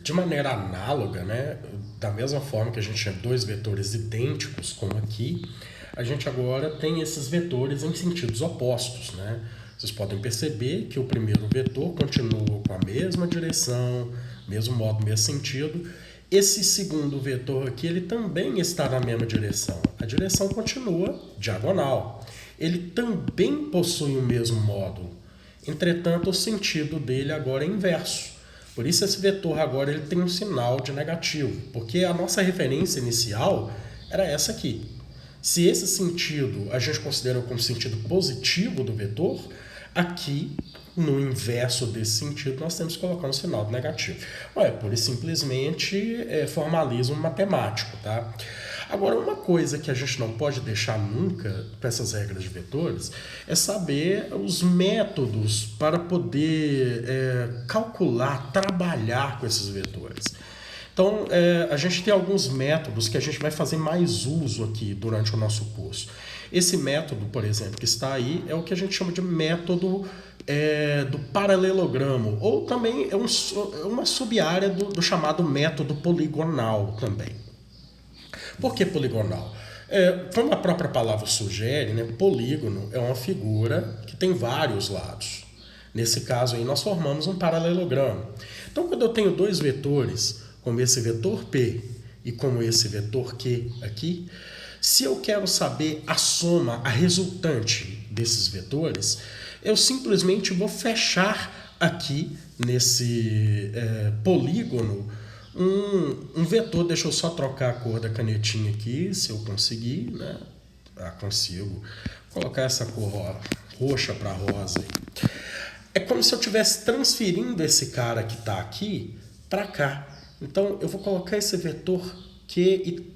De maneira análoga, né, da mesma forma que a gente tinha dois vetores idênticos, como aqui, a gente agora tem esses vetores em sentidos opostos, né? Vocês podem perceber que o primeiro vetor continua com a mesma direção, mesmo modo, mesmo sentido. Esse segundo vetor aqui, ele também está na mesma direção. A direção continua diagonal. Ele também possui o mesmo módulo. Entretanto, o sentido dele agora é inverso. Por isso esse vetor agora ele tem um sinal de negativo, porque a nossa referência inicial era essa aqui. Se esse sentido a gente considera como sentido positivo do vetor, aqui no inverso desse sentido nós temos que colocar um sinal de negativo. É pura e simplesmente formalismo matemático, tá? Agora, uma coisa que a gente não pode deixar nunca para essas regras de vetores é saber os métodos para poder calcular, trabalhar com esses vetores. Então, a gente tem alguns métodos que a gente vai fazer mais uso aqui durante o nosso curso. Esse método, por exemplo, que está aí, é o que a gente chama de método do paralelogramo, ou também é uma sub-área do chamado método poligonal também. Por que poligonal? Como a própria palavra sugere, né, polígono é uma figura que tem vários lados. Nesse caso aí, nós formamos um paralelogramo. Então, quando eu tenho dois vetores, como esse vetor P e como esse vetor Q aqui, se eu quero saber a soma, a resultante desses vetores, eu simplesmente vou fechar aqui nesse polígono um vetor. Deixa eu só trocar a cor da canetinha aqui, se eu conseguir, né? Consigo. Vou colocar essa cor roxa para rosa aí. É como se eu estivesse transferindo esse cara que está aqui para cá. Então, eu vou colocar esse vetor Q e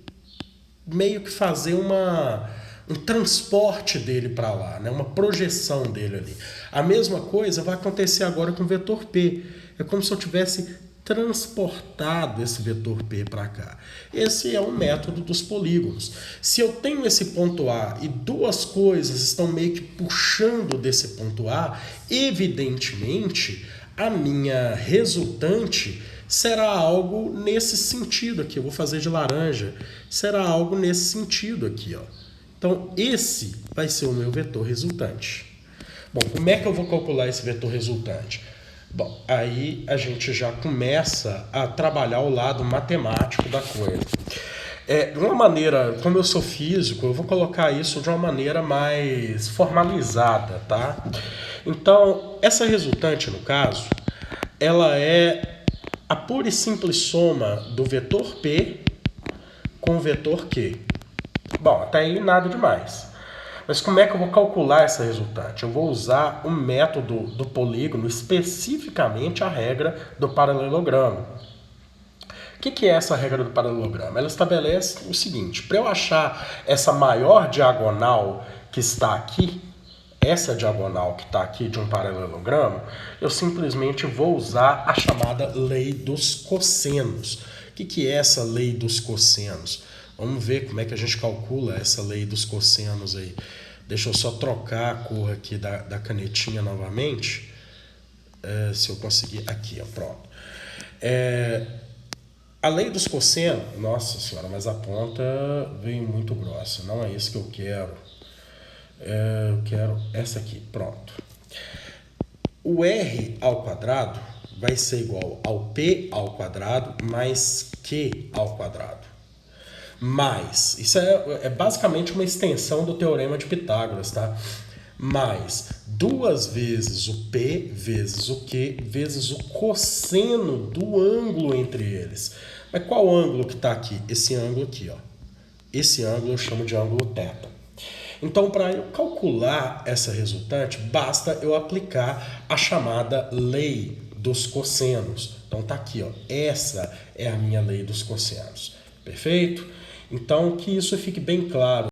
meio que fazer um transporte dele para lá, né? Uma projeção dele ali. A mesma coisa vai acontecer agora com o vetor P. É como se eu tivesse transportado esse vetor P para cá. Esse é um método dos polígonos. Se eu tenho esse ponto A e duas coisas estão meio que puxando desse ponto A, evidentemente a minha resultante será algo nesse sentido aqui. Eu vou fazer de laranja. Será algo nesse sentido aqui, ó. Então, esse vai ser o meu vetor resultante. Bom, como é que eu vou calcular esse vetor resultante? Bom, aí a gente já começa a trabalhar o lado matemático da coisa. De uma maneira, como eu sou físico, eu vou colocar isso de uma maneira mais formalizada, tá? Então, essa resultante, no caso, ela é a pura e simples soma do vetor P com o vetor Q. Bom, até aí nada demais. Mas como é que eu vou calcular essa resultante? Eu vou usar o método do polígono, especificamente a regra do paralelogramo. O que é essa regra do paralelogramo? Ela estabelece o seguinte: para eu achar essa maior diagonal que está aqui, essa diagonal que está aqui de um paralelogramo, eu simplesmente vou usar a chamada lei dos cossenos. O que é essa lei dos cossenos? Vamos ver como é que a gente calcula essa lei dos cossenos aí. Deixa eu só trocar a cor aqui da canetinha novamente. Se eu conseguir. Aqui, ó, pronto. A lei dos cossenos. Nossa senhora, mas a ponta veio muito grossa. Não é isso que eu quero. Eu quero essa aqui. Pronto. O R ao quadrado vai ser igual ao P ao quadrado mais Q ao quadrado. Mais, isso é basicamente uma extensão do teorema de Pitágoras, tá? Mais 2 vezes o P vezes o Q vezes o cosseno do ângulo entre eles. Mas qual ângulo que está aqui? Esse ângulo aqui, ó. Esse ângulo eu chamo de ângulo θ. Então, para eu calcular essa resultante, basta eu aplicar a chamada lei dos cossenos. Então, tá aqui, ó. Essa é a minha lei dos cossenos. Perfeito? Então, que isso fique bem claro.